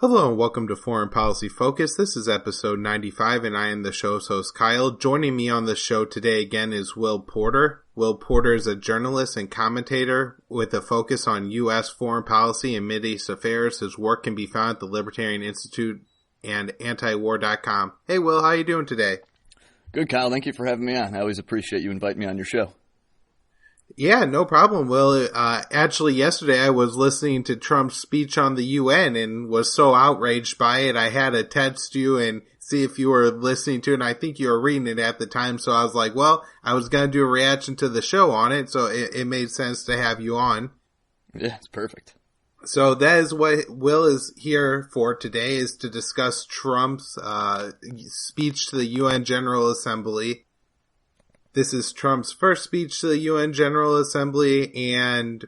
Hello and welcome to Foreign Policy Focus. This is episode 95 and I am the show's host Kyle. Joining me on the show today again is Will Porter. Will Porter is a journalist and commentator with a focus on U.S. foreign policy and Mideast affairs. His work can be found at the Libertarian Institute and antiwar.com. Hey Will, how are you doing today? Good, Kyle. Thank you for having me on. I always appreciate you inviting me on your show. Yeah, no problem, Will. Actually, yesterday I was listening to Trump's speech on the UN and was so outraged by it, I had to text you and see if you were listening to it, and I think you were reading it at the time, so I was like, well, I was going to do a reaction to the show on it, so it made sense to have you on. Yeah, it's perfect. So that is what Will is here for today, is to discuss Trump's speech to the UN General Assembly. This is Trump's first speech to the UN General Assembly, and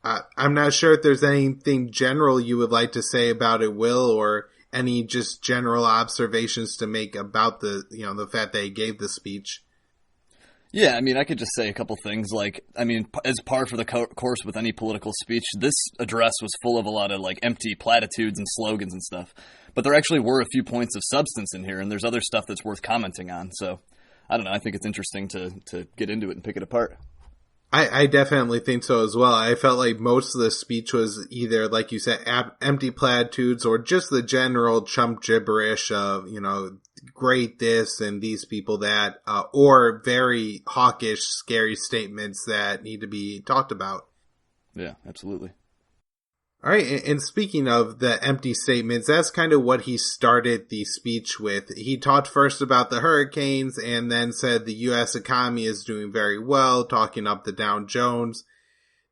I'm not sure if there's anything general you would like to say about it, Will, or any just general observations to make about the fact that he gave the speech. Yeah, I mean, I could just say a couple things. As par for the course with any political speech, this address was full of a lot of empty platitudes and slogans and stuff. But there actually were a few points of substance in here, and there's other stuff that's worth commenting on. So, I don't know. I think it's interesting to get into it and pick it apart. I definitely think so as well. I felt like most of the speech was either, like you said, empty platitudes or just the general Trump gibberish of, great this and these people that, or very hawkish, scary statements that need to be talked about. Yeah, absolutely. All right, and speaking of the empty statements, that's kind of what he started the speech with. He talked first about the hurricanes and then said the U.S. economy is doing very well, talking up the Dow Jones.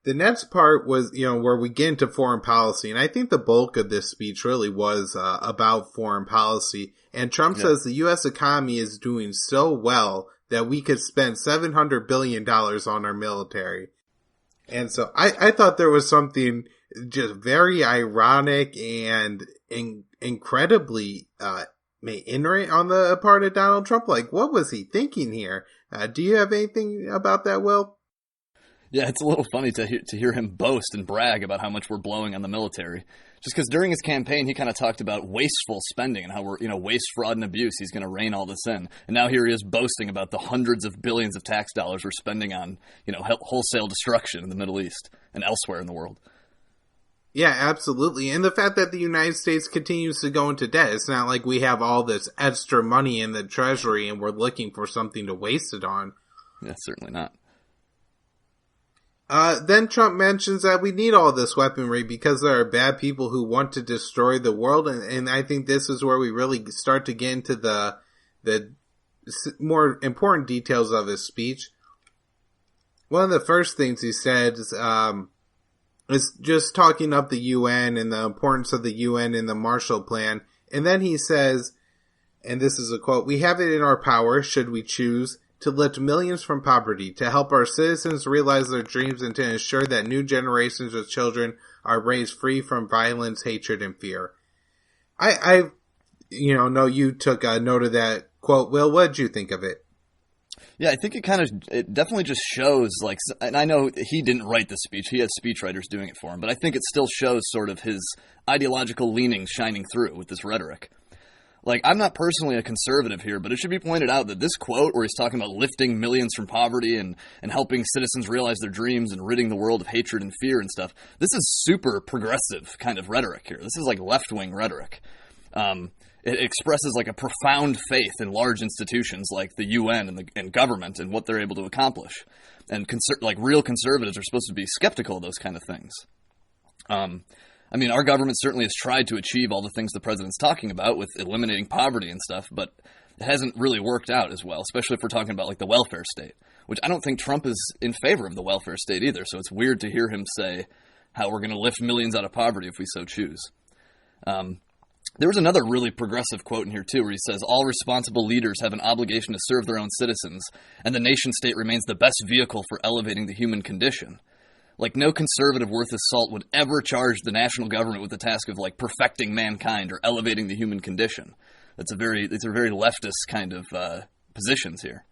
The next part was, where we get into foreign policy, and I think the bulk of this speech really was about foreign policy. And Trump says the U.S. economy is doing so well that we could spend $700 billion on our military. And so I thought there was something just very ironic and incredibly ignorant on the part of Donald Trump. Like, what was he thinking here? Do you have anything about that, Will? Yeah, it's a little funny to hear him boast and brag about how much we're blowing on the military. Just because during his campaign, he kind of talked about wasteful spending and how we're, waste, fraud, and abuse. He's going to rein all this in. And now here he is boasting about the hundreds of billions of tax dollars we're spending on, wholesale destruction in the Middle East and elsewhere in the world. Yeah, absolutely. And the fact that the United States continues to go into debt. It's not like we have all this extra money in the treasury and we're looking for something to waste it on. Yeah, certainly not. Then Trump mentions that we need all this weaponry because there are bad people who want to destroy the world. And I think this is where we really start to get into the more important details of his speech. One of the first things he said is just talking up the UN and the importance of the UN and the Marshall Plan. And then he says, and this is a quote, "We have it in our power, should we choose, to lift millions from poverty, to help our citizens realize their dreams and to ensure that new generations of children are raised free from violence, hatred, and fear." I know you took a note of that quote. Will, what did you think of it? Yeah, I think it definitely just shows, and I know he didn't write the speech, he had speechwriters doing it for him, but I think it still shows sort of his ideological leanings shining through with this rhetoric. I'm not personally a conservative here, but it should be pointed out that this quote where he's talking about lifting millions from poverty and helping citizens realize their dreams and ridding the world of hatred and fear and stuff, this is super progressive kind of rhetoric here. This is left-wing rhetoric. It expresses a profound faith in large institutions like the UN and government and what they're able to accomplish. And real conservatives are supposed to be skeptical of those kind of things. Our government certainly has tried to achieve all the things the president's talking about with eliminating poverty and stuff, but it hasn't really worked out as well, especially if we're talking about the welfare state, which I don't think Trump is in favor of the welfare state either. So it's weird to hear him say how we're going to lift millions out of poverty if we so choose. There was another really progressive quote in here too, where he says, "All responsible leaders have an obligation to serve their own citizens, and the nation state remains the best vehicle for elevating the human condition." No conservative worth his salt would ever charge the national government with the task of perfecting mankind or elevating the human condition. These are very leftist kind of positions here.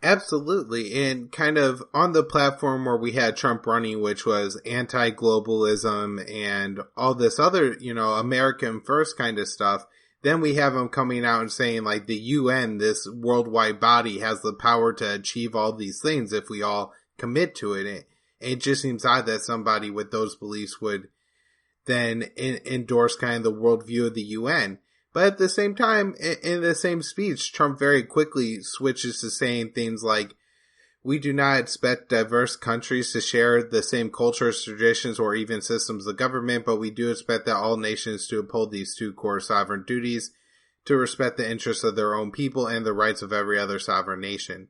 Absolutely. And kind of on the platform where we had Trump running, which was anti-globalism and all this other, American first kind of stuff, then we have him coming out and saying like the UN, this worldwide body, has the power to achieve all these things if we all commit to it. It just seems odd that somebody with those beliefs would then endorse kind of the worldview of the UN. But at the same time, in the same speech, Trump very quickly switches to saying things like, we do not expect diverse countries to share the same cultures, traditions, or even systems of government, but we do expect that all nations to uphold these two core sovereign duties, to respect the interests of their own people and the rights of every other sovereign nation.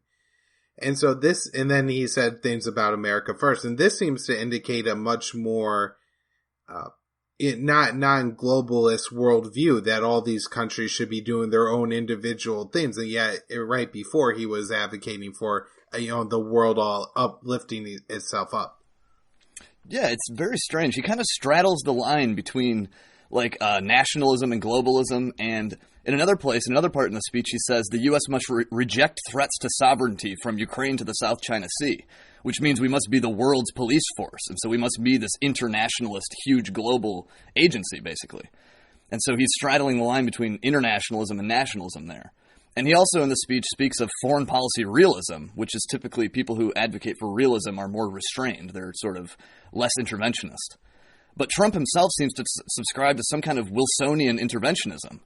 And so and then he said things about America first, and this seems to indicate a much more, not non-globalist worldview that all these countries should be doing their own individual things. And yet, right before, he was advocating for, the world all uplifting itself up. Yeah, it's very strange. He kind of straddles the line between nationalism and globalism. And in another part in the speech, he says the U.S. must reject threats to sovereignty from Ukraine to the South China Sea, which means we must be the world's police force. And so we must be this internationalist, huge global agency, basically. And so he's straddling the line between internationalism and nationalism there. And he also in the speech speaks of foreign policy realism, which is typically people who advocate for realism are more restrained. They're sort of less interventionist. But Trump himself seems to subscribe to some kind of Wilsonian interventionism.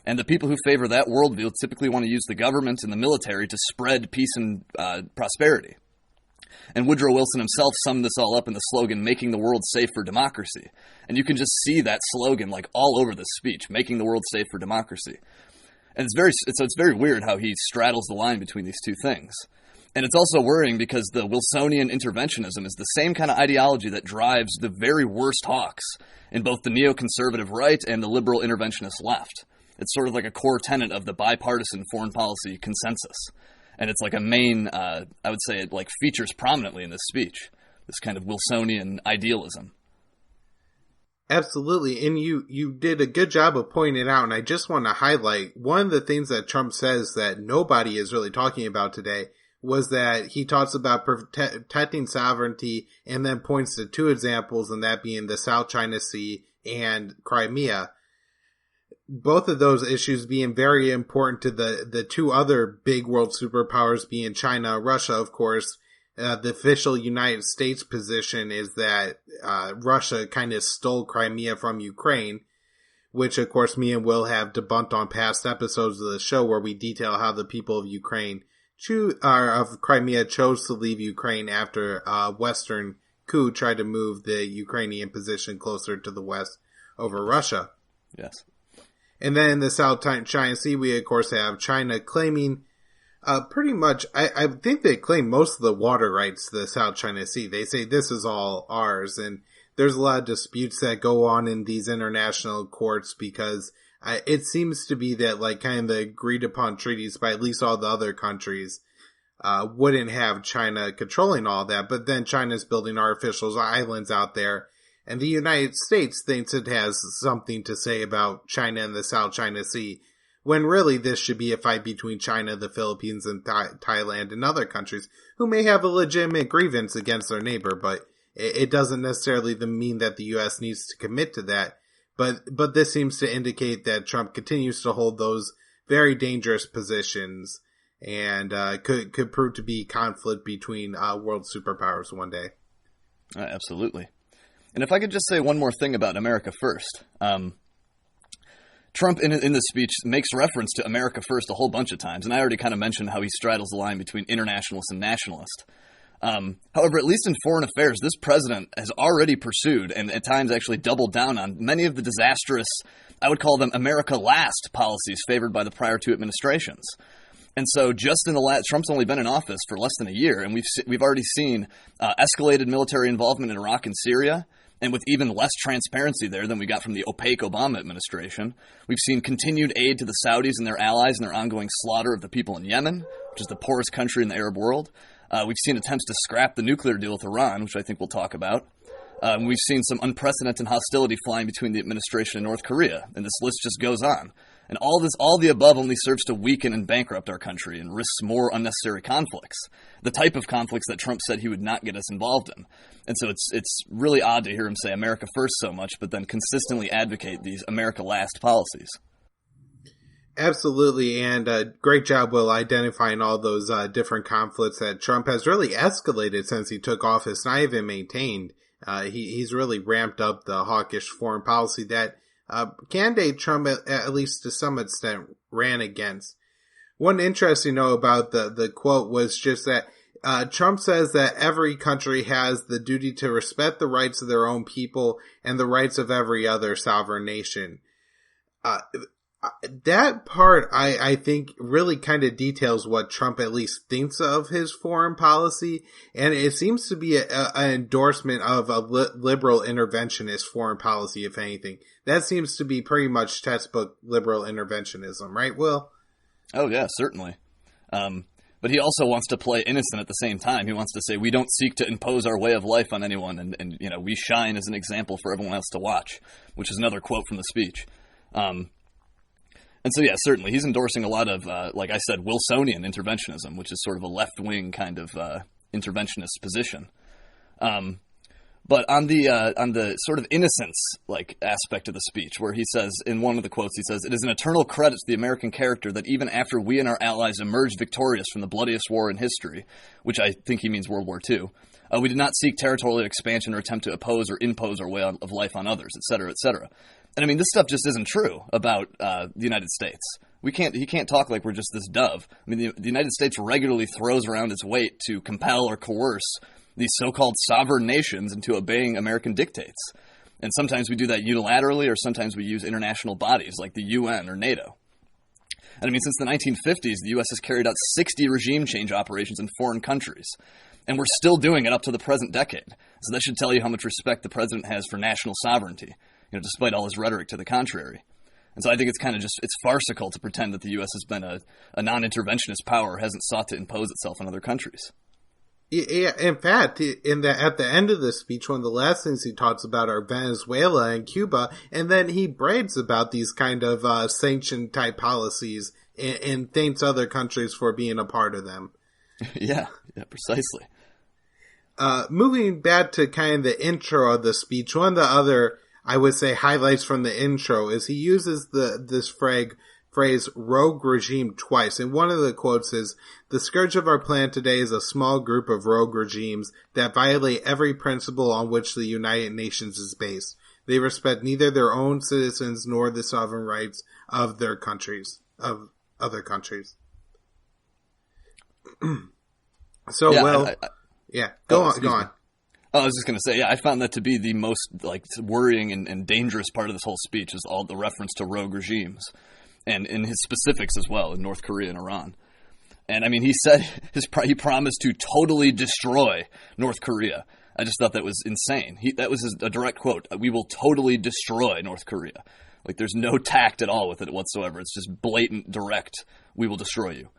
And the people who favor that worldview typically want to use the government and the military to spread peace and prosperity. And Woodrow Wilson himself summed this all up in the slogan, making the world safe for democracy. And you can just see that slogan all over this speech, making the world safe for democracy. And it's very weird how he straddles the line between these two things. And it's also worrying because the Wilsonian interventionism is the same kind of ideology that drives the very worst hawks in both the neoconservative right and the liberal interventionist left. It's sort of like a core tenet of the bipartisan foreign policy consensus. And it's like a main, I would say it features prominently in this speech, this kind of Wilsonian idealism. Absolutely. And you did a good job of pointing it out. And I just want to highlight one of the things that Trump says that nobody is really talking about today was that he talks about protecting sovereignty and then points to two examples, and that being the South China Sea and Crimea. Both of those issues being very important to the two other big world superpowers being China and Russia, of course. The official United States position is that Russia kind of stole Crimea from Ukraine, which, of course, me and Will have debunked on past episodes of the show where we detail how the people of Crimea chose to leave Ukraine after a Western coup tried to move the Ukrainian position closer to the West over Russia. Yes. And then in the South China Sea, we, of course, have China claiming pretty much, I think they claim most of the water rights to the South China Sea. They say this is all ours. And there's a lot of disputes that go on in these international courts because it seems to be that kind of the agreed upon treaties by at least all the other countries wouldn't have China controlling all that. But then China's building artificial islands out there. And the United States thinks it has something to say about China and the South China Sea, when really this should be a fight between China, the Philippines, and Thailand and other countries who may have a legitimate grievance against their neighbor, but it doesn't necessarily mean that the U.S. needs to commit to that. But this seems to indicate that Trump continues to hold those very dangerous positions and could prove to be conflict between world superpowers one day. Absolutely. And if I could just say one more thing about America First. Trump, in this speech, makes reference to America First a whole bunch of times, and I already kind of mentioned how he straddles the line between internationalist and nationalist. However, at least in foreign affairs, this president has already pursued, and at times actually doubled down on, many of the disastrous, I would call them America Last policies favored by the prior two administrations. And so just in Trump's only been in office for less than a year, and we've already seen escalated military involvement in Iraq and Syria, and with even less transparency there than we got from the opaque Obama administration. We've seen continued aid to the Saudis and their allies in their ongoing slaughter of the people in Yemen, which is the poorest country in the Arab world. We've seen attempts to scrap the nuclear deal with Iran, which I think we'll talk about. We've seen some unprecedented hostility flying between the administration and North Korea, and this list just goes on. And all the above only serves to weaken and bankrupt our country and risks more unnecessary conflicts, the type of conflicts that Trump said he would not get us involved in. And so it's really odd to hear him say America first so much, but then consistently advocate these America last policies. Absolutely, and great job, Will, identifying all those different conflicts that Trump has really escalated since he took office, not even maintained. He's really ramped up the hawkish foreign policy that candidate Trump, at least to some extent, ran against. One interesting note about the quote was just that Trump says that every country has the duty to respect the rights of their own people and the rights of every other sovereign nation. That part, I think, really kind of details what Trump at least thinks of his foreign policy, and it seems to be an endorsement of a liberal interventionist foreign policy, if anything. That seems to be pretty much textbook liberal interventionism, right, Will? Oh, yeah, certainly. But he also wants to play innocent at the same time. He wants to say, we don't seek to impose our way of life on anyone, and we shine as an example for everyone else to watch, which is another quote from the speech. And so, yeah, certainly, he's endorsing a lot of, like I said, Wilsonian interventionism, which is sort of a left-wing kind of interventionist position. But on the sort of innocence aspect of the speech, where he says, in one of the quotes, he says, "It is an eternal credit to the American character that even after we and our allies emerged victorious from the bloodiest war in history," which I think he means World War II, "we did not seek territorial expansion or attempt to oppose or impose our way of life on others, et cetera, et cetera." And I mean, this stuff just isn't true about the United States. He can't talk like we're just this dove. I mean, the United States regularly throws around its weight to compel or coerce these so-called sovereign nations into obeying American dictates. And sometimes we do that unilaterally, or sometimes we use international bodies like the UN or NATO. And I mean, since the 1950s, the U.S. has carried out 60 regime change operations in foreign countries. And we're still doing it up to the present decade. So that should tell you how much respect the president has for national sovereignty, despite all his rhetoric to the contrary. And so I think it's kind of it's farcical to pretend that the U.S. has been a non-interventionist power, hasn't sought to impose itself on other countries. Yeah, in fact, at the end of the speech, one of the last things he talks about are Venezuela and Cuba, and then he brags about these kind of sanction-type policies and thanks other countries for being a part of them. Yeah, precisely. Moving back to kind of the intro of the speech, one of the other, I would say, highlights from the intro is he uses this phrase rogue regime twice. And one of the quotes is, "The scourge of our planet today is a small group of rogue regimes that violate every principle on which the United Nations is based. They respect neither their own citizens nor the sovereign rights of their countries, of other countries." So, yeah, well, go on. Oh, I was just going to say, yeah, I found that to be the most worrying and dangerous part of this whole speech, is all the reference to rogue regimes, and in his specifics as well, in North Korea and Iran. And I mean, he said he promised to totally destroy North Korea. I just thought that was insane. That was a direct quote. "We will totally destroy North Korea." There's no tact at all with it whatsoever. It's just blatant, direct, "We will destroy you."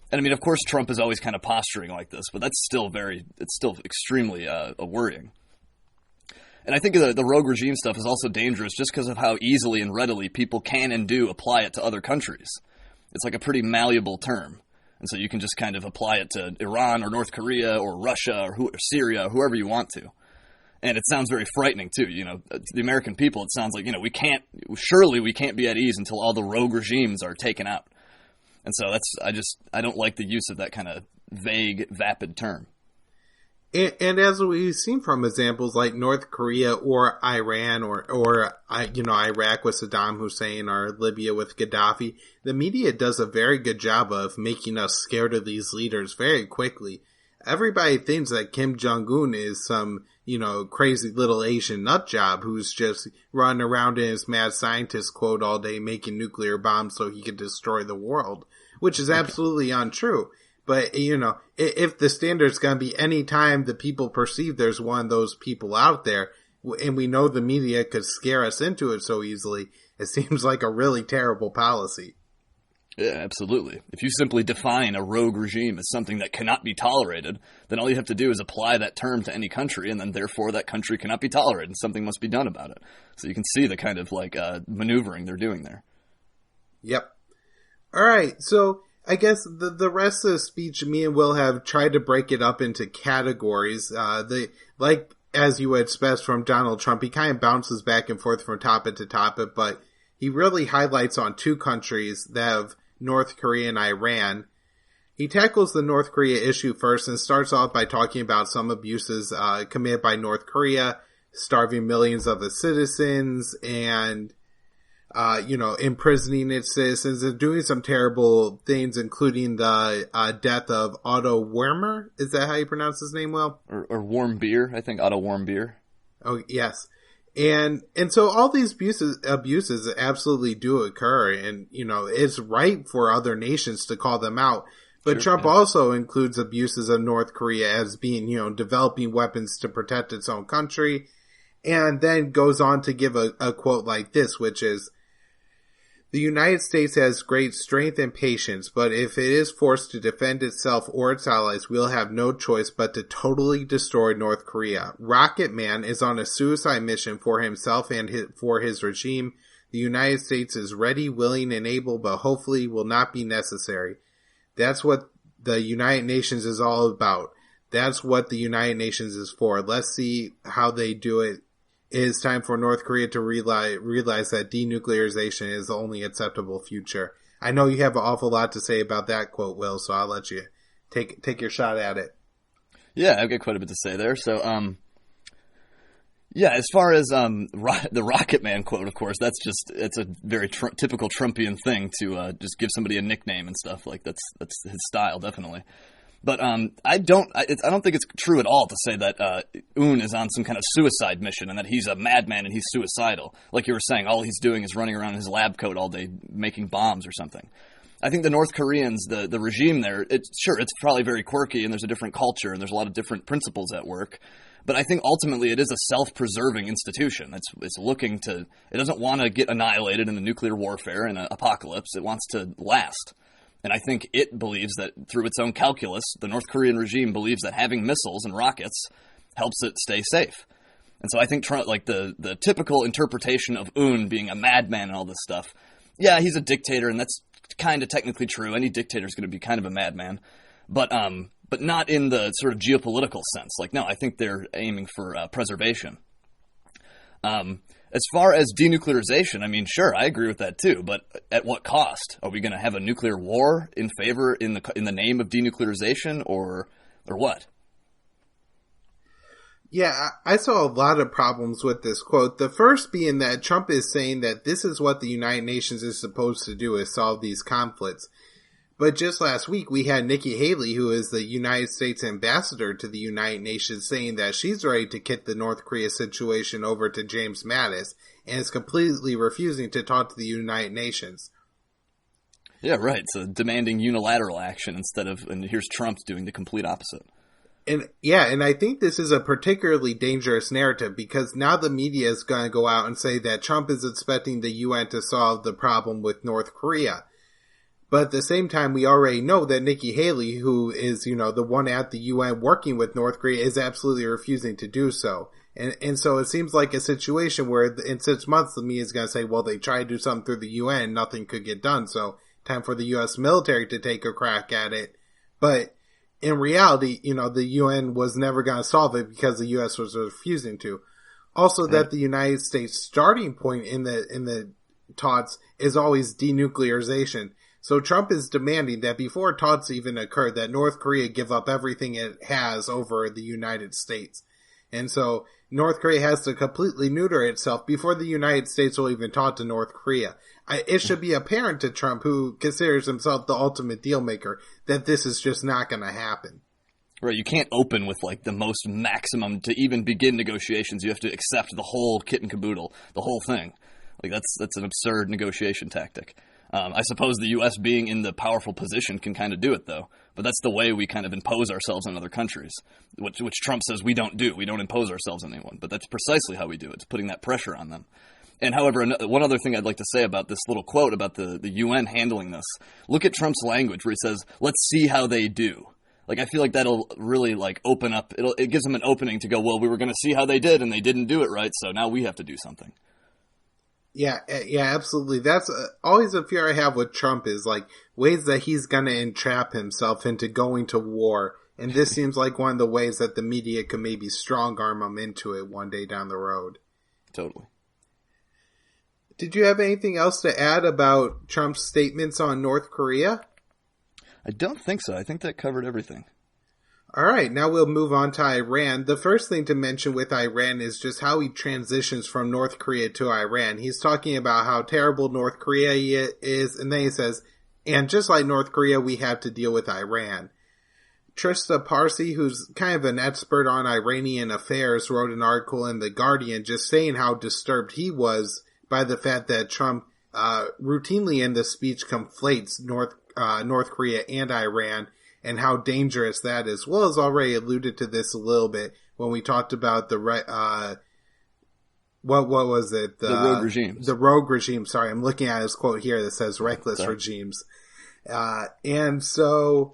And I mean, of course, Trump is always kind of posturing like this, but it's still extremely worrying. And I think the rogue regime stuff is also dangerous just because of how easily and readily people can and do apply it to other countries. It's like a pretty malleable term. And so you can just kind of apply it to Iran or North Korea or Russia or Syria or whoever you want to. And it sounds very frightening too. To the American people, it sounds like, we can't be at ease until all the rogue regimes are taken out. And so I don't like the use of that kind of vague, vapid term. And as we've seen from examples like North Korea or Iran or Iraq with Saddam Hussein or Libya with Gaddafi, the media does a very good job of making us scared of these leaders very quickly. Everybody thinks that Kim Jong-un is some, crazy little Asian nut job who's just running around in his mad scientist quote all day making nuclear bombs so he could destroy the world, which is absolutely untrue. But, if the standard's going to be any time the people perceive there's one of those people out there, and we know the media could scare us into it so easily, it seems like a really terrible policy. Yeah, absolutely. If you simply define a rogue regime as something that cannot be tolerated, then all you have to do is apply that term to any country, and then therefore that country cannot be tolerated, and something must be done about it. So you can see the kind of maneuvering they're doing there. Yep. All right, so I guess the rest of the speech, me and Will have tried to break it up into categories. As you would expect from Donald Trump, he kind of bounces back and forth from topic to topic, but he really highlights on two countries that have North Korea and Iran. He tackles the North Korea issue first and starts off by talking about some abuses committed by North Korea, starving millions of its citizens and, imprisoning its citizens and doing some terrible things, including the death of Otto Warmbier. Is that how you pronounce his name, Will? Or Warmbier, I think, Otto Warmbier. Oh, yes. And so all these abuses absolutely do occur, and, it's right for other nations to call them out. But sure, Trump also includes abuses of North Korea as being, developing weapons to protect its own country, and then goes on to give a quote like this, which is, "The United States has great strength and patience, but if it is forced to defend itself or its allies, we'll have no choice but to totally destroy North Korea. Rocket Man is on a suicide mission for himself and for his regime. The United States is ready, willing, and able, but hopefully will not be necessary. That's what the United Nations is all about. That's what the United Nations is for. Let's see how they do it. It is time for North Korea to realize that denuclearization is the only acceptable future." I know you have an awful lot to say about that quote, Will, so I'll let you take your shot at it. Yeah, I've got quite a bit to say there. So, as far as the Rocket Man quote, of course, it's a very typical Trumpian thing to just give somebody a nickname and stuff. Like that's his style, definitely. But I don't think it's true at all to say that Un is on some kind of suicide mission and that he's a madman and he's suicidal. Like you were saying, all he's doing is running around in his lab coat all day making bombs or something. I think the North Koreans, the regime there, it's probably very quirky and there's a different culture and there's a lot of different principles at work. But I think ultimately it is a self-preserving institution. It doesn't want to get annihilated in the nuclear warfare and an apocalypse. It wants to last. And I think it believes that through its own calculus, the North Korean regime believes that having missiles and rockets helps it stay safe. And so I think Trump, like the typical interpretation of Un being a madman and all this stuff, yeah, he's a dictator, and that's kind of technically true. Any dictator is going to be kind of a madman, but not in the sort of geopolitical sense. Like, no, I think they're aiming for preservation. As far as denuclearization, I mean, sure, I agree with that too, but at what cost? Are we going to have a nuclear war in the name of denuclearization, or what? Yeah, I saw a lot of problems with this quote. The first being that Trump is saying that this is what the United Nations is supposed to do, is solve these conflicts. But just last week, we had Nikki Haley, who is the United States ambassador to the United Nations, saying that she's ready to kick the North Korea situation over to James Mattis and is completely refusing to talk to the United Nations. Yeah, right. So demanding unilateral action and here's Trump doing the complete opposite. And I think this is a particularly dangerous narrative because now the media is going to go out and say that Trump is expecting the UN to solve the problem with North Korea. But at the same time, we already know that Nikki Haley, who is, the one at the UN working with North Korea, is absolutely refusing to do so. And so it seems like a situation where in 6 months, the media is going to say, well, they tried to do something through the UN and nothing could get done. So time for the U.S. military to take a crack at it. But in reality, the UN was never going to solve it because the U.S. was refusing to. Also, that the United States starting point in the talks is always denuclearization. So Trump is demanding that before talks even occur, that North Korea give up everything it has over the United States. And so North Korea has to completely neuter itself before the United States will even talk to North Korea. It should be apparent to Trump, who considers himself the ultimate deal maker, that this is just not going to happen. Right, you can't open with like the most maximum to even begin negotiations. You have to accept the whole kit and caboodle, the whole thing. Like that's an absurd negotiation tactic. I suppose the U.S. being in the powerful position can kind of do it, though. But that's the way we kind of impose ourselves on other countries, which Trump says we don't do. We don't impose ourselves on anyone. But that's precisely how we do it. It's putting that pressure on them. And however, one other thing I'd like to say about this little quote about the UN handling this, look at Trump's language where he says, let's see how they do. Like, I feel like that'll really, like, open up, it gives them an opening to go, well, we were going to see how they did, and they didn't do it right, so now we have to do something. Yeah, absolutely. That's always a fear I have with Trump is, like, ways that he's going to entrap himself into going to war. And this seems like one of the ways that the media could maybe strong-arm him into it one day down the road. Totally. Did you have anything else to add about Trump's statements on North Korea? I don't think so. I think that covered everything. All right, now we'll move on to Iran. The first thing to mention with Iran is just how he transitions from North Korea to Iran. He's talking about how terrible North Korea is, and then he says, and just like North Korea, we have to deal with Iran. Trista Parsi, who's kind of an expert on Iranian affairs, wrote an article in The Guardian just saying how disturbed he was by the fact that Trump routinely in the speech conflates North Korea and Iran, and how dangerous that is. Will has already alluded to this a little bit when we talked about the what was it? The rogue regimes. The rogue regime. Sorry, I'm looking at his quote here that says reckless regimes. And so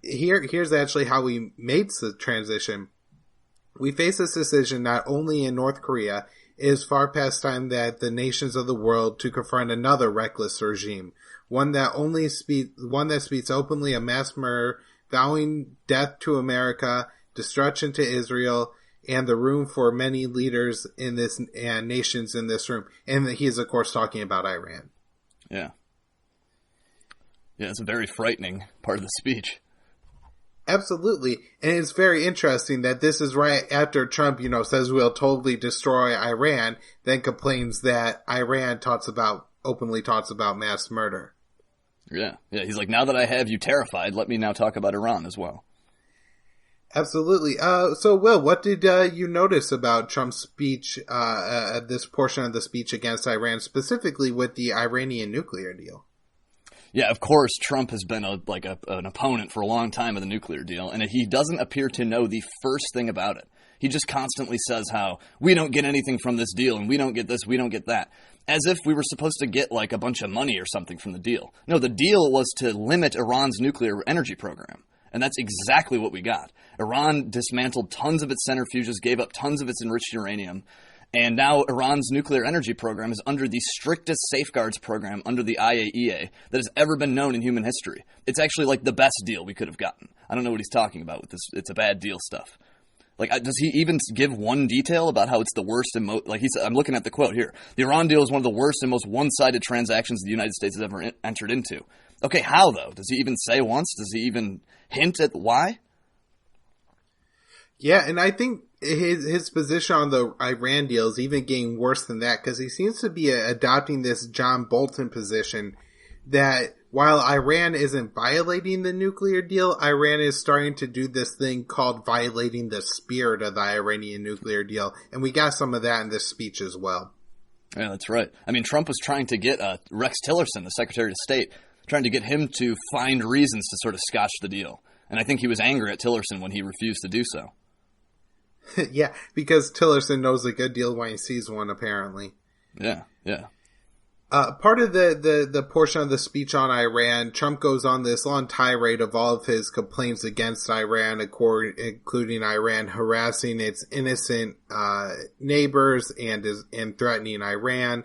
here's actually how he makes the transition. We face this decision not only in North Korea. It is far past time that the nations of the world to confront another reckless regime. One that speaks openly of mass murder, vowing death to America, destruction to Israel, and the room for many leaders in this and nations in this room. And he is, of course, talking about Iran. Yeah. Yeah, it's a very frightening part of the speech. Absolutely. And it's very interesting that this is right after Trump, says we'll totally destroy Iran, then complains that Iran openly talks about mass murder. Yeah. He's like, now that I have you terrified, let me now talk about Iran as well. Absolutely. So, Will, what did you notice about Trump's speech, this portion of the speech against Iran, specifically with the Iranian nuclear deal? Yeah, of course, Trump has been an opponent for a long time of the nuclear deal, and he doesn't appear to know the first thing about it. He just constantly says how we don't get anything from this deal, and we don't get this, we don't get that. As if we were supposed to get like a bunch of money or something from the deal. No, the deal was to limit Iran's nuclear energy program. And that's exactly what we got. Iran dismantled tons of its centrifuges, gave up tons of its enriched uranium. And now Iran's nuclear energy program is under the strictest safeguards program under the IAEA that has ever been known in human history. It's actually like the best deal we could have gotten. I don't know what he's talking about with this. It's a bad deal stuff. Like, does he even give one detail about how it's the worst and like he said, I'm looking at the quote here. The Iran deal is one of the worst and most one-sided transactions the United States has ever entered into. Okay, how though? Does he even say once? Does he even hint at why? Yeah, and I think his position on the Iran deal is even getting worse than that, because he seems to be adopting this John Bolton position that while Iran isn't violating the nuclear deal, Iran is starting to do this thing called violating the spirit of the Iranian nuclear deal. And we got some of that in this speech as well. Yeah, that's right. I mean, Trump was trying to get Rex Tillerson, the Secretary of State, trying to get him to find reasons to sort of scotch the deal. And I think he was angry at Tillerson when he refused to do so. Yeah, because Tillerson knows a good deal when he sees one, apparently. Yeah. Part of the portion of the speech on Iran, Trump goes on this long tirade of all of his complaints against Iran, including Iran harassing its innocent neighbors and threatening Iran,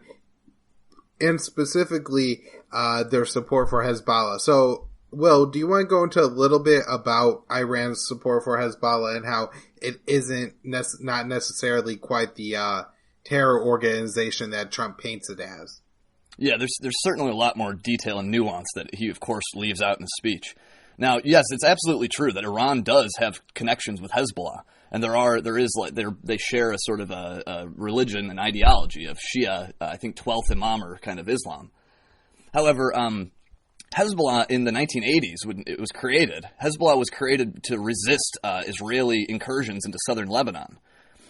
and specifically their support for Hezbollah. So, Will, do you want to go into a little bit about Iran's support for Hezbollah and how it isn't not necessarily quite the terror organization that Trump paints it as? Yeah, there's certainly a lot more detail and nuance that he, of course, leaves out in the speech. Now, yes, it's absolutely true that Iran does have connections with Hezbollah, and they share a sort of a religion and ideology of Shia, I think 12th Imam kind of Islam. However, Hezbollah in the 1980s, when it was created, Hezbollah was created to resist Israeli incursions into southern Lebanon.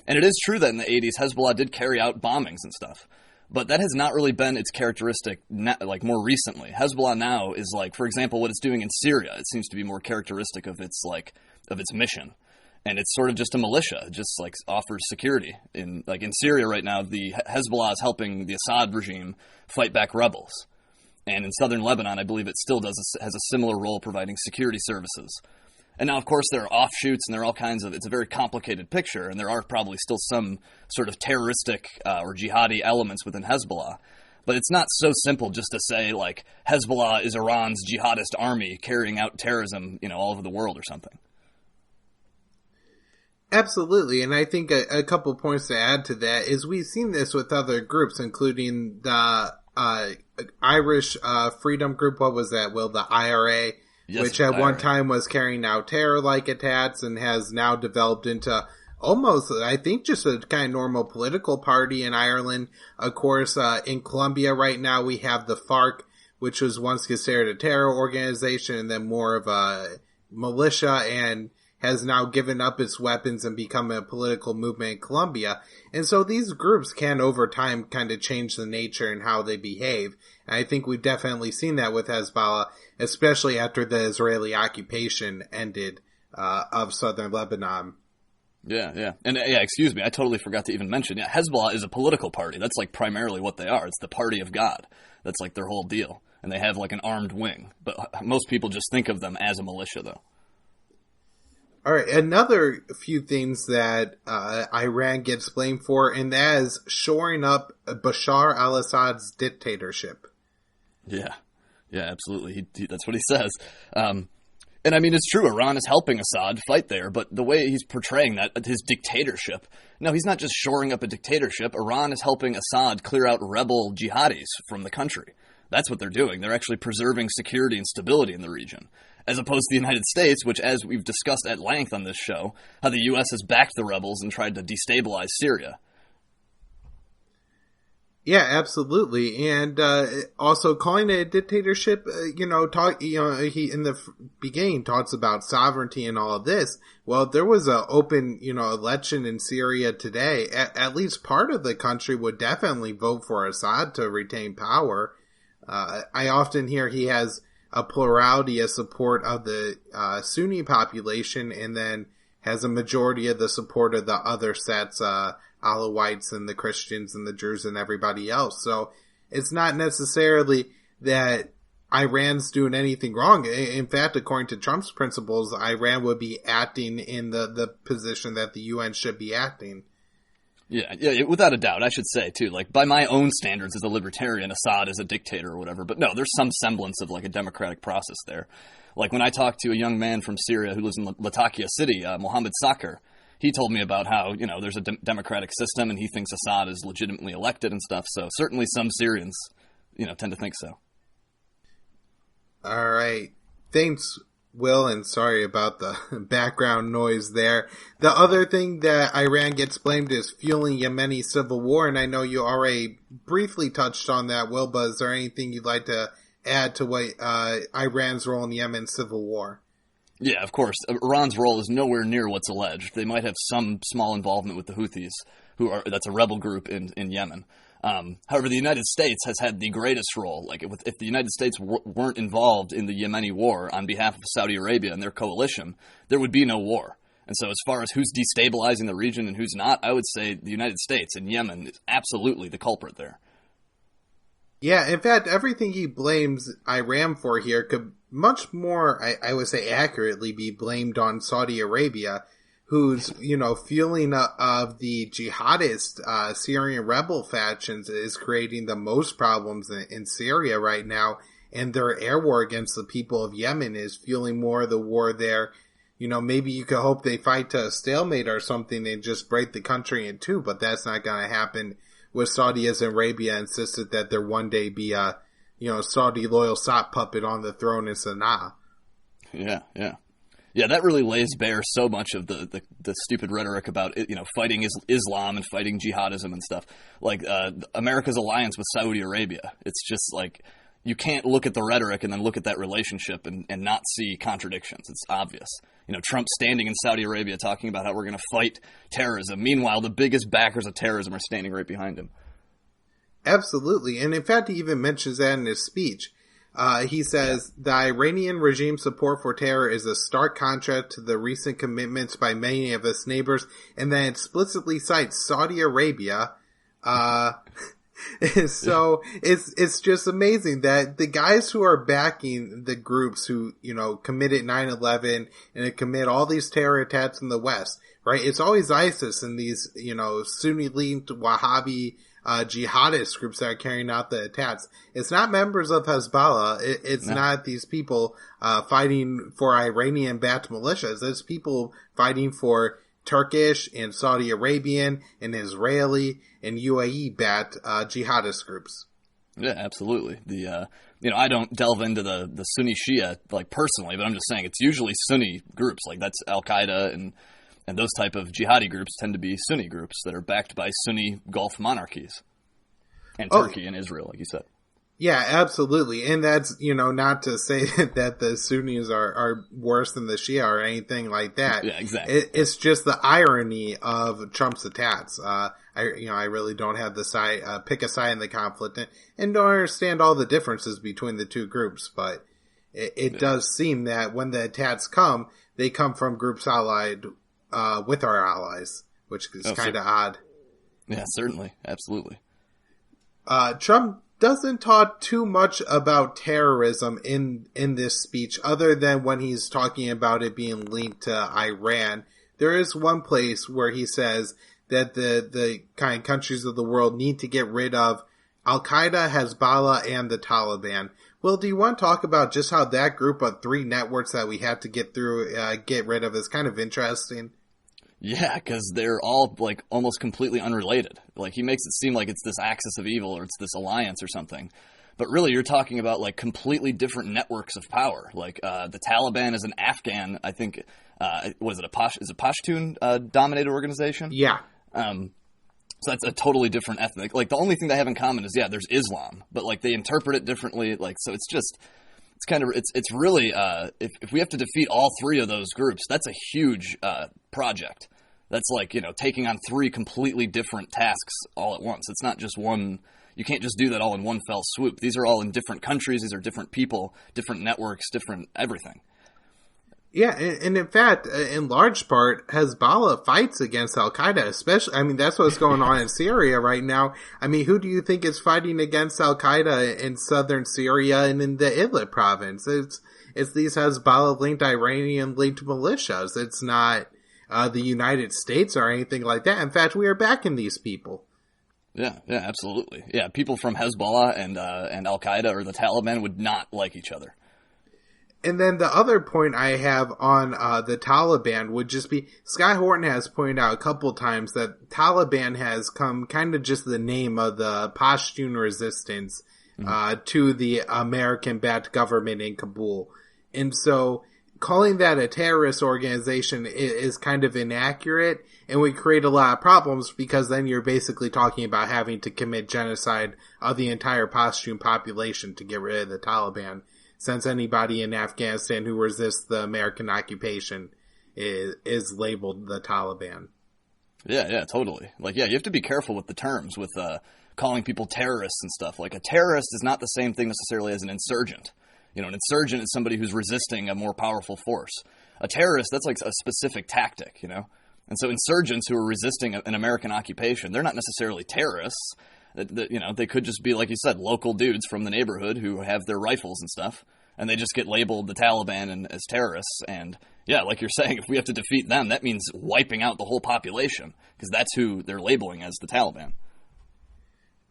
And it is true that in the 80s, Hezbollah did carry out bombings and stuff. But that has not really been its characteristic, more recently. Hezbollah now is for example, what it's doing in Syria. It seems to be more characteristic of its mission. And it's sort of just a militia, just like offers security. In Syria right now, the Hezbollah is helping the Assad regime fight back rebels. And in southern Lebanon, I believe it still has a similar role providing security services. And now, of course, there are offshoots and there are all kinds of, it's a very complicated picture, and there are probably still some sort of terroristic or jihadi elements within Hezbollah. But it's not so simple just to say, like, Hezbollah is Iran's jihadist army carrying out terrorism, all over the world or something. Absolutely, and I think a couple points to add to that is we've seen this with other groups, including the Irish Freedom Group. What was that, Will? The IRA, yes, which at one time was carrying out terror-like attacks and has now developed into almost, I think, just a kind of normal political party in Ireland. Of course, in Colombia right now we have the FARC, which was once considered a terror organization and then more of a militia, and has now given up its weapons and become a political movement in Colombia. And so these groups can over time kind of change the nature and how they behave. And I think we've definitely seen that with Hezbollah, especially after the Israeli occupation ended of southern Lebanon. Yeah. And excuse me, I totally forgot to even mention, Hezbollah is a political party. That's like primarily what they are. It's the party of God. That's like their whole deal. And they have like an armed wing. But most people just think of them as a militia, though. All right, another few things that Iran gets blamed for, and that is shoring up Bashar al-Assad's dictatorship. Yeah, absolutely. That's what he says. And I mean, it's true, Iran is helping Assad fight there, but the way he's portraying that, his dictatorship, no, he's not just shoring up a dictatorship. Iran is helping Assad clear out rebel jihadis from the country. That's what they're doing. They're actually preserving security and stability in the region. As opposed to the United States, which, as we've discussed at length on this show, how the U.S. has backed the rebels and tried to destabilize Syria. Yeah, absolutely. And also calling it a dictatorship, he in the beginning talks about sovereignty and all of this. Well, there was an open, election in Syria today. At least part of the country would definitely vote for Assad to retain power. I often hear he has a plurality of support of the Sunni population, and then has a majority of the support of the other sets, Alawites and the Christians and the Druze and everybody else. So it's not necessarily that Iran's doing anything wrong. In fact, according to Trump's principles, Iran would be acting in the position that the UN should be acting. Yeah, without a doubt. I should say, too, like, by my own standards as a libertarian, Assad is a dictator or whatever. But no, there's some semblance of, like, a democratic process there. Like, when I talked to a young man from Syria who lives in Latakia City, Mohammed Sakr, he told me about how, there's a democratic system and he thinks Assad is legitimately elected and stuff. So certainly some Syrians, tend to think so. All right. Thanks, Will, and sorry about the background noise there. The other thing that Iran gets blamed is fueling Yemeni civil war, and I know you already briefly touched on that, Will, but is there anything you'd like to add to what Iran's role in Yemen's civil war? Yeah, of course. Iran's role is nowhere near what's alleged. They might have some small involvement with the Houthis, that's a rebel group in Yemen. However, the United States has had the greatest role. Like, if the United States weren't involved in the Yemeni war on behalf of Saudi Arabia and their coalition, there would be no war. And so as far as who's destabilizing the region and who's not, I would say the United States and Yemen is absolutely the culprit there. Yeah, in fact, everything he blames Iran for here could much more, I would say accurately, be blamed on Saudi Arabia, whose, fueling of the jihadist Syrian rebel factions is creating the most problems in Syria right now. And their air war against the people of Yemen is fueling more of the war there. Maybe you could hope they fight to a stalemate or something and just break the country in two, but that's not going to happen with Saudi Arabia insisted that there one day be a, Saudi loyal sock puppet on the throne in Sana'a. Yeah, that really lays bare so much of the stupid rhetoric about, fighting Islam and fighting jihadism and stuff. Like, America's alliance with Saudi Arabia. It's just like, you can't look at the rhetoric and then look at that relationship and not see contradictions. It's obvious. Trump standing in Saudi Arabia talking about how we're going to fight terrorism. Meanwhile, the biggest backers of terrorism are standing right behind him. Absolutely. And in fact, he even mentions that in his speech. He says, the Iranian regime's support for terror is a stark contrast to the recent commitments by many of its neighbors, and then explicitly cites Saudi Arabia. So it's just amazing that the guys who are backing the groups who, committed 9/11 and commit all these terror attacks in the West, right? It's always ISIS and these, Sunni-linked Wahhabi jihadist groups that are carrying out the attacks. It's not members of Hezbollah. It's not these people fighting for Iranian-backed militias. It's people fighting for Turkish and Saudi Arabian and Israeli and UAE-backed jihadist groups. Yeah, absolutely. I don't delve into the Sunni Shia personally, but I'm just saying it's usually Sunni groups. That's Al Qaeda and those type of jihadi groups tend to be Sunni groups that are backed by Sunni Gulf monarchies and Turkey and Israel, like you said. Yeah, absolutely. And that's, not to say that the Sunnis are worse than the Shia or anything like that. Yeah, exactly. It's just the irony of Trump's attacks. I really don't have the side, pick a side in the conflict and don't understand all the differences between the two groups. But it does seem that when the attacks come, they come from groups allied with our allies, which is kind of odd. Yeah, certainly. Absolutely. Trump doesn't talk too much about terrorism in this speech, other than when he's talking about it being linked to Iran. There is one place where he says that the kind of countries of the world need to get rid of Al-Qaeda, Hezbollah, and the Taliban. Well, do you want to talk about just how that group of 3 networks that we have to get rid of is kind of interesting? Yeah, because they're all almost completely unrelated. He makes it seem like it's this axis of evil or it's this alliance or something. But really, you're talking about completely different networks of power. The Taliban is an Afghan, I think, is it a Pashtun dominated organization? Yeah. So that's a totally different ethnic. The only thing they have in common is, there's Islam. But they interpret it differently. So it's just... It's really, if we have to defeat all 3 of those groups, that's a huge project. That's taking on 3 completely different tasks all at once. It's not just one, you can't just do that all in one fell swoop. These are all in different countries, these are different people, different networks, different everything. Yeah, and in fact, in large part, Hezbollah fights against Al-Qaeda, especially, that's what's going on in Syria right now. Who do you think is fighting against Al-Qaeda in southern Syria and in the Idlib province? It's these Hezbollah-linked, Iranian-linked militias. It's not the United States or anything like that. In fact, we are backing these people. Yeah, absolutely. Yeah, people from Hezbollah and Al-Qaeda or the Taliban would not like each other. And then the other point I have on the Taliban would just be, Sky Horton has pointed out a couple times that Taliban has come kind of just the name of the Pashtun resistance to the American-backed government in Kabul. And so calling that a terrorist organization is kind of inaccurate and would create a lot of problems, because then you're basically talking about having to commit genocide of the entire Pashtun population to get rid of the Taliban. Since anybody in Afghanistan who resists the American occupation is labeled the Taliban. Yeah, totally. You have to be careful with the terms, with calling people terrorists and stuff. A terrorist is not the same thing necessarily as an insurgent. An insurgent is somebody who's resisting a more powerful force. A terrorist, that's a specific tactic, And so insurgents who are resisting an American occupation, they're not necessarily terrorists. They could just be, like you said, local dudes from the neighborhood who have their rifles and stuff, and they just get labeled the Taliban and as terrorists. And yeah, like you're saying, if we have to defeat them, that means wiping out the whole population, because that's who they're labeling as the Taliban.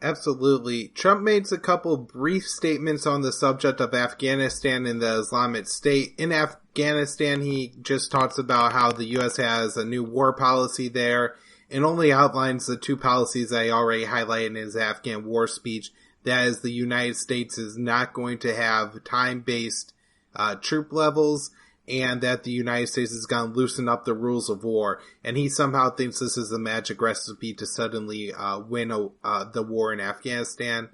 Absolutely. Trump made a couple brief statements on the subject of Afghanistan and the Islamic State. In Afghanistan, he just talks about how the U.S. has a new war policy there, and only outlines the 2 policies I already highlighted in his Afghan war speech. That is, the United States is not going to have time-based troop levels, and that the United States is going to loosen up the rules of war. And he somehow thinks this is the magic recipe to suddenly win the war in Afghanistan.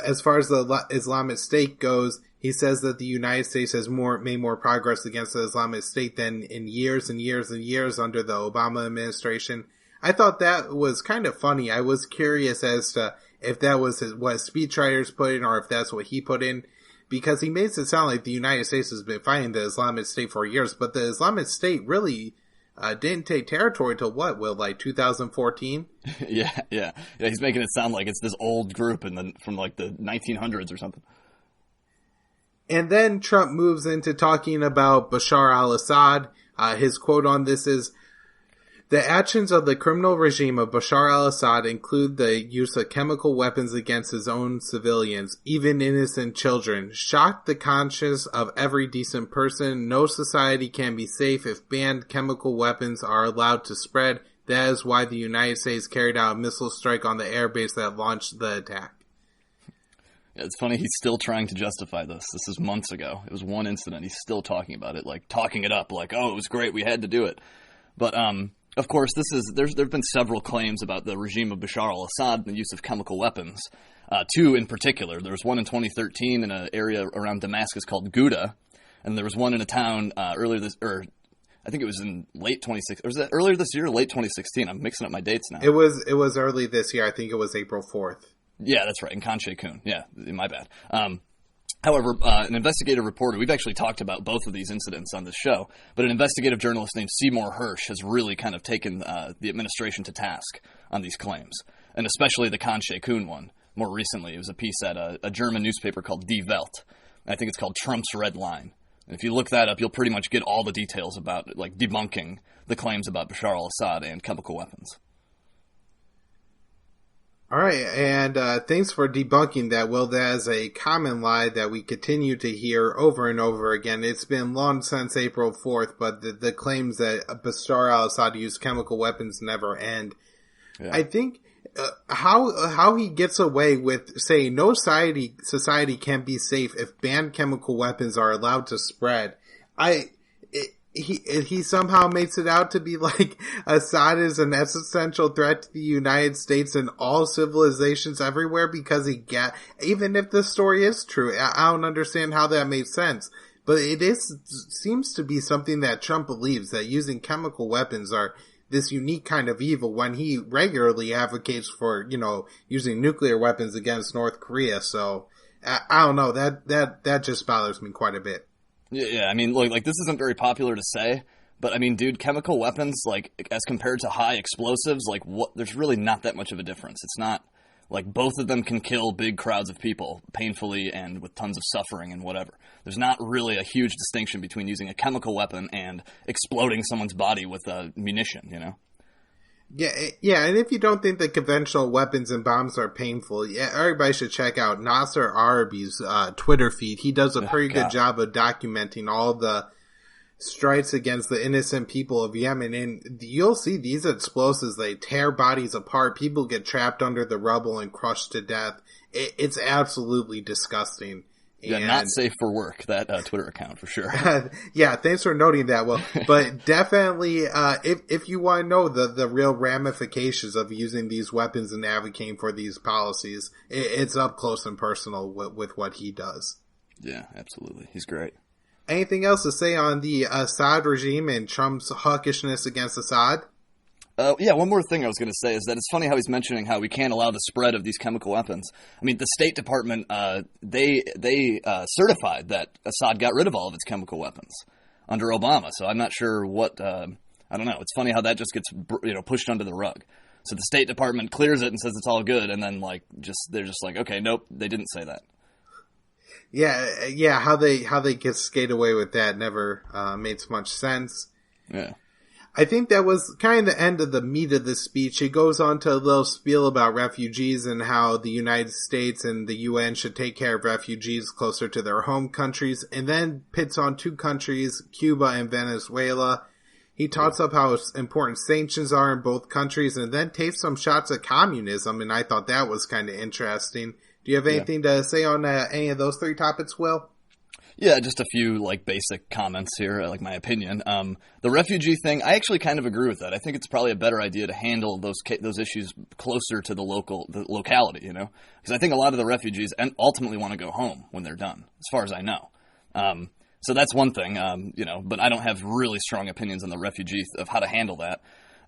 As far as the Islamic State goes, he says that the United States has made more progress against the Islamic State than in years and years and years under the Obama administration. I thought that was kind of funny. I was curious as to if that was what speechwriters put in or if that's what he put in, because he makes it sound like the United States has been fighting the Islamic State for years, but the Islamic State really didn't take territory till what, Will, like 2014? Yeah. He's making it sound like it's this old group from like the 1900s or something. And then Trump moves into talking about Bashar al-Assad. His quote on this is, "The actions of the criminal regime of Bashar al-Assad include the use of chemical weapons against his own civilians, even innocent children, shock the conscience of every decent person. No society can be safe if banned chemical weapons are allowed to spread. That is why the United States carried out a missile strike on the airbase that launched the attack." It's funny, he's still trying to justify this. This is months ago. It was one incident. He's still talking about it, like talking it up, like, oh, it was great, we had to do it. But, of course, there have been several claims about the regime of Bashar al-Assad and the use of chemical weapons. Two in particular. There was one in 2013 in an area around Damascus called Ghouta, and there was one in a town I think it was in late 2016. Or was it earlier this year or late 2016? I'm mixing up my dates now. It was early this year. I think it was April 4th. Yeah, that's right, in Khan Sheikhoun. Yeah, my bad. However, an investigative reporter, we've actually talked about both of these incidents on this show, but an investigative journalist named Seymour Hersh has really kind of taken the administration to task on these claims, and especially the Khan Sheikhoun one. More recently, it was a piece at a German newspaper called Die Welt. I think it's called Trump's Red Line. And if you look that up, you'll pretty much get all the details about, like, debunking the claims about Bashar al-Assad and chemical weapons. All right, and thanks for debunking that, Will. That is a common lie that we continue to hear over and over again. It's been long since April 4th, but the claims that Bashar al-Assad used chemical weapons never end. Yeah. I think how he gets away with saying no society can be safe if banned chemical weapons are allowed to spread. He somehow makes it out to be like Assad is an existential threat to the United States and all civilizations everywhere because even if the story is true, I don't understand how that makes sense. But seems to be something that Trump believes, that using chemical weapons are this unique kind of evil, when he regularly advocates for, using nuclear weapons against North Korea. So I don't know, that just bothers me quite a bit. Yeah, I mean, look, like, this isn't very popular to say, but I mean, dude, chemical weapons, like, as compared to high explosives, like, there's really not that much of a difference. It's not, like, both of them can kill big crowds of people painfully and with tons of suffering and whatever. There's not really a huge distinction between using a chemical weapon and exploding someone's body with a munition, Yeah, and if you don't think that conventional weapons and bombs are painful, everybody should check out Nasser Arabi's Twitter feed. He does a pretty good job of documenting all the strikes against the innocent people of Yemen, and you'll see these explosives, they tear bodies apart, people get trapped under the rubble and crushed to death. It's absolutely disgusting. Yeah, not safe for work, that Twitter account, for sure. Yeah, thanks for noting that, Will. But definitely, if you want to know the real ramifications of using these weapons and advocating for these policies, it's up close and personal with what he does. Yeah, absolutely. He's great. Anything else to say on the Assad regime and Trump's hawkishness against Assad? Yeah, one more thing I was going to say is that it's funny how he's mentioning how we can't allow the spread of these chemical weapons. I mean, the State Department, they certified that Assad got rid of all of its chemical weapons under Obama. So I'm not sure what, I don't know. It's funny how that just gets, pushed under the rug. So the State Department clears it and says it's all good. And then they're just like, okay, nope, they didn't say that. Yeah. How they get skate away with that never makes much sense. Yeah. I think that was kind of the end of the meat of the speech. It goes on to a little spiel about refugees and how the United States and the UN should take care of refugees closer to their home countries, and then pits on two countries, Cuba and Venezuela. He talks up how important sanctions are in both countries, and then takes some shots at communism, and I thought that was kind of interesting. Do you have anything to say on any of those three topics, Will? Yeah, just a few, basic comments here, my opinion. The refugee thing, I actually kind of agree with that. I think it's probably a better idea to handle those issues closer to the locality, Because I think a lot of the refugees ultimately want to go home when they're done, as far as I know. So that's one thing, but I don't have really strong opinions on the refugee of how to handle that.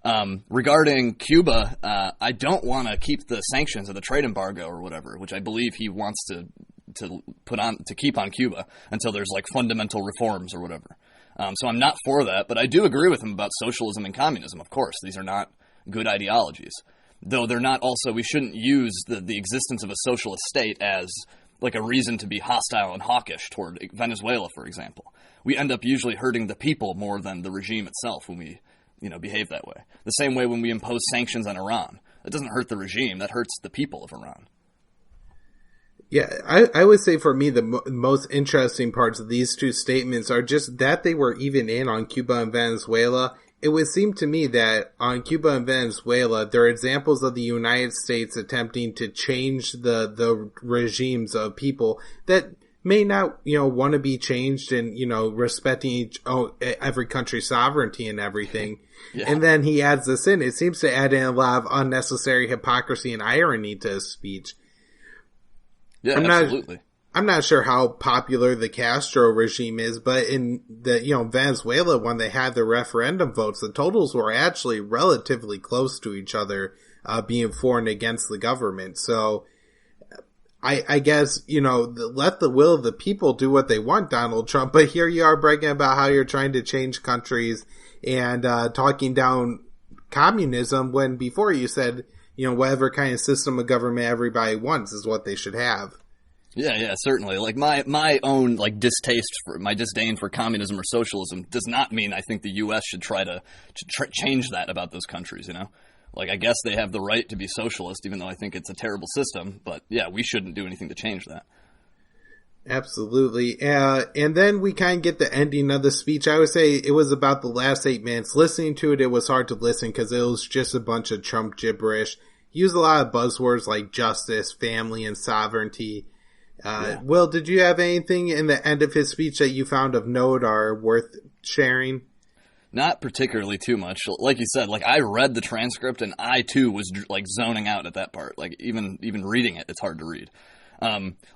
Regarding Cuba, I don't want to keep the sanctions or the trade embargo or whatever, which I believe he wants to keep on Cuba until there's like fundamental reforms or whatever. So I'm not for that, but I do agree with him about socialism and communism. Of course, these are not good ideologies, though they're not also, we shouldn't use the existence of a socialist state as like a reason to be hostile and hawkish toward Venezuela, for example. We end up usually hurting the people more than the regime itself when we, behave that way. The same way when we impose sanctions on Iran. It doesn't hurt the regime, that hurts the people of Iran. Yeah, I would say for me the most interesting parts of these two statements are just that they were even in on Cuba and Venezuela. It would seem to me that on Cuba and Venezuela, there are examples of the United States attempting to change the regimes of people that may not, want to be changed and, respecting every country's sovereignty and everything. Yeah. And then he adds this in. It seems to add in a lot of unnecessary hypocrisy and irony to his speech. Yeah, absolutely. I'm not sure how popular the Castro regime is, but in the, Venezuela, when they had the referendum votes, the totals were actually relatively close to each other, being for and against the government. So I guess, let the will of the people do what they want, Donald Trump. But here you are bragging about how you're trying to change countries and, talking down communism when before you said, whatever kind of system of government everybody wants is what they should have. Yeah, certainly. Like my own my disdain for communism or socialism does not mean I think the U.S. should try to change that about those countries. Like I guess they have the right to be socialist, even though I think it's a terrible system. But yeah, we shouldn't do anything to change that. Absolutely. And then we kind of get the ending of the speech. I would say it was about the last 8 minutes. Listening to it, it was hard to listen because it was just a bunch of Trump gibberish. He used a lot of buzzwords like justice, family, and sovereignty. Yeah. Will, did you have anything in the end of his speech that you found of note or worth sharing? Not particularly too much. Like you said, I read the transcript and I too was zoning out at that part. Even reading it, it's hard to read.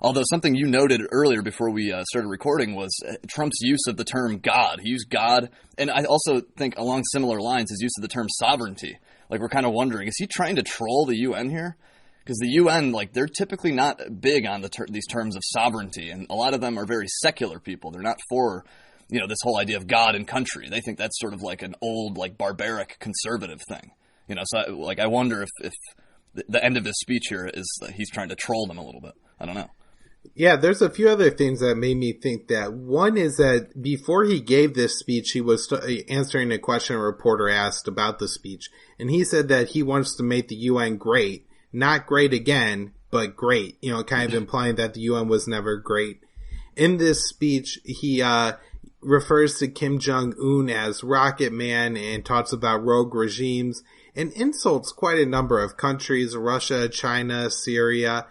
Although something you noted earlier before we started recording was Trump's use of the term God. He used God, and I also think along similar lines his use of the term sovereignty. We're kind of wondering, is he trying to troll the UN here? Because the UN, they're typically not big on these terms of sovereignty, and a lot of them are very secular people. They're not for, this whole idea of God and country. They think that's sort of like an old, barbaric conservative thing. So I wonder if the end of his speech here is that he's trying to troll them a little bit. I don't know. Yeah, there's a few other things that made me think that. One is that before he gave this speech, he was answering a question a reporter asked about the speech. And he said that he wants to make the UN great. Not great again, but great. Kind of implying that the UN was never great. In this speech, he refers to Kim Jong-un as Rocket Man and talks about rogue regimes and insults quite a number of countries, Russia, China, Syria.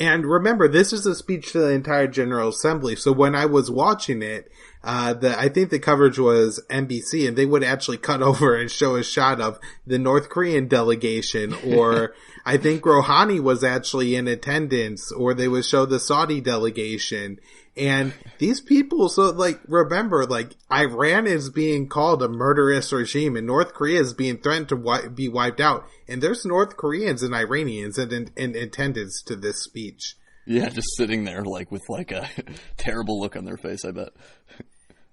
And remember, this is a speech to the entire General Assembly. So when I was watching it, I think the coverage was NBC, and they would actually cut over and show a shot of the North Korean delegation, or I think Rouhani was actually in attendance, or they would show the Saudi delegation. And these people, remember, Iran is being called a murderous regime, and North Korea is being threatened to be wiped out. And there's North Koreans and Iranians in attendance to this speech. Yeah, just sitting there, with a terrible look on their face, I bet.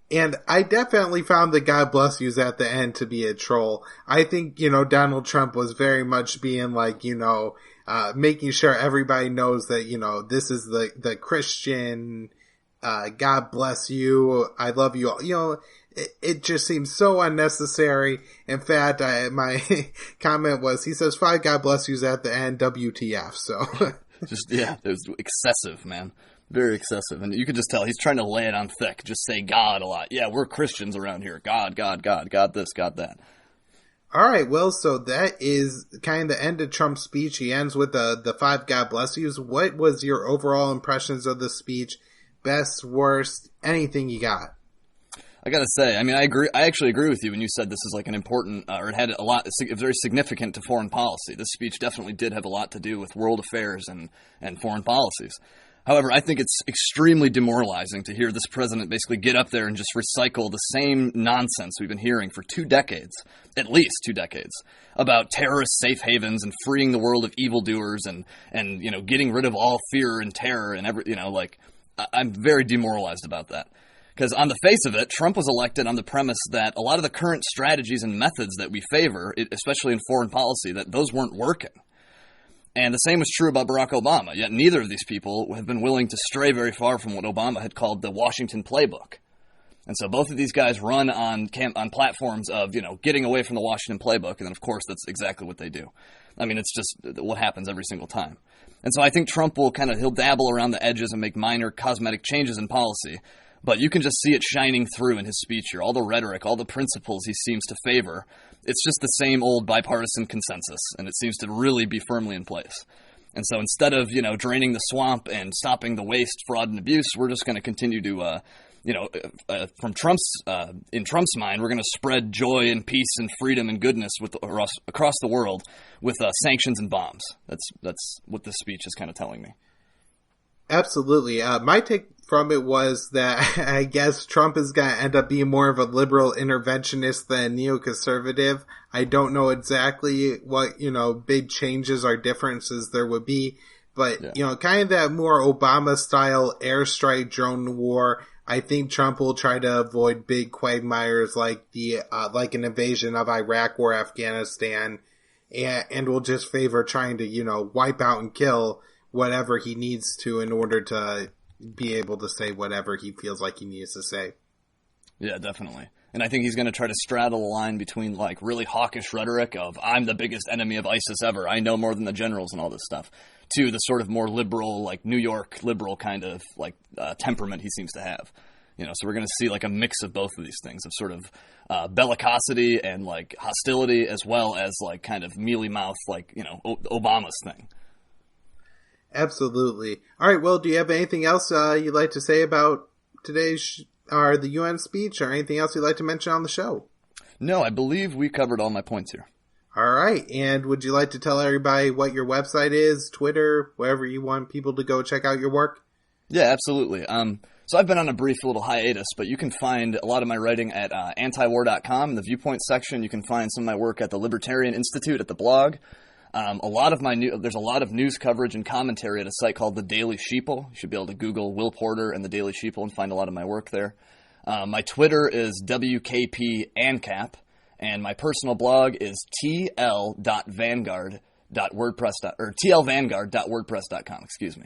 And I definitely found the God bless yous at the end to be a troll. I think, Donald Trump was very much being making sure everybody knows that, this is the Christian, God bless you, I love you all. It just seems so unnecessary. In fact, my comment was, he says 5 God bless yous at the end, WTF, so. It was excessive, man. Very excessive. And you could just tell he's trying to lay it on thick. Just say God a lot. Yeah, we're Christians around here. God, God, God, God this, God that. All right, well, so that is kind of the end of Trump's speech. He ends with the 5 God bless yous. What was your overall impressions of the speech? Best, worst, anything you got? I gotta say, I agree. I actually agree with you when you said this is an important, or it had very significant to foreign policy. This speech definitely did have a lot to do with world affairs and foreign policies. However, I think it's extremely demoralizing to hear this president basically get up there and just recycle the same nonsense we've been hearing for 2 decades, at least 2 decades, about terrorist safe havens and freeing the world of evildoers and getting rid of all fear and terror and I'm very demoralized about that. Because on the face of it, Trump was elected on the premise that a lot of the current strategies and methods that we favor, especially in foreign policy, that those weren't working. And the same was true about Barack Obama, yet neither of these people have been willing to stray very far from what Obama had called the Washington playbook. And so both of these guys run on platforms of, getting away from the Washington playbook, and then of course that's exactly what they do. I mean, it's just what happens every single time. And so I think Trump he'll dabble around the edges and make minor cosmetic changes in policy, but you can just see it shining through in his speech here. All the rhetoric, all the principles he seems to favor, it's just the same old bipartisan consensus, and it seems to really be firmly in place. And so instead of, draining the swamp and stopping the waste, fraud, and abuse, we're just going to continue to, in Trump's mind, we're going to spread joy and peace and freedom and goodness across the world with sanctions and bombs. That's what this speech is kind of telling me. Absolutely. My take from it was that I guess Trump is going to end up being more of a liberal interventionist than neoconservative. I don't know exactly what, big changes or differences there would be, but, kind of that more Obama style airstrike drone war. I think Trump will try to avoid big quagmires like like an invasion of Iraq or Afghanistan, and will just favor trying to, wipe out and kill whatever he needs to in order to be able to say whatever he feels like he needs to say. Yeah, definitely. And I think he's going to try to straddle the line between really hawkish rhetoric of I'm the biggest enemy of ISIS ever, I know more than the generals and all this stuff, to the sort of more liberal, New York liberal kind of temperament he seems to have. So we're going to see a mix of both of these things, of sort of bellicosity and hostility, as well as kind of mealy mouth, Obama's thing. Absolutely. All right. Well, do you have anything else you'd like to say about today's or the UN speech, or anything else you'd like to mention on the show? No, I believe we covered all my points here. All right. And would you like to tell everybody what your website is, Twitter, wherever you want people to go check out your work? Yeah, absolutely. So I've been on a brief little hiatus, but you can find a lot of my writing at antiwar.com. In the viewpoint section, you can find some of my work at the Libertarian Institute at the blog. There's a lot of news coverage and commentary at a site called The Daily Sheeple. You should be able to Google Will Porter and The Daily Sheeple and find a lot of my work there. My Twitter is WKPANCAP, and my personal blog is tlvanguard.wordpress.com. Excuse me.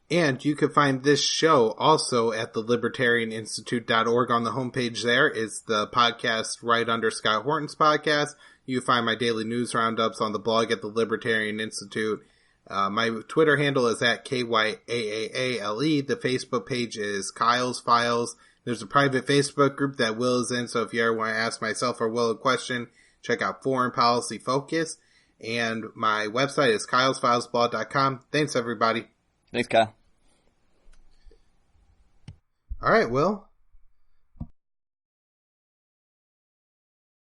And you can find this show also at the libertarianinstitute.org. On the homepage there is the podcast right under Scott Horton's podcast. You can find my daily news roundups on the blog at the Libertarian Institute. My Twitter handle is at KYAAALE. The Facebook page is Kyle's Files. There's a private Facebook group that Will is in, so if you ever want to ask myself or Will a question, check out Foreign Policy Focus. And my website is kylesfilesblog.com. Thanks, everybody. Thanks, Kyle. All right, Will.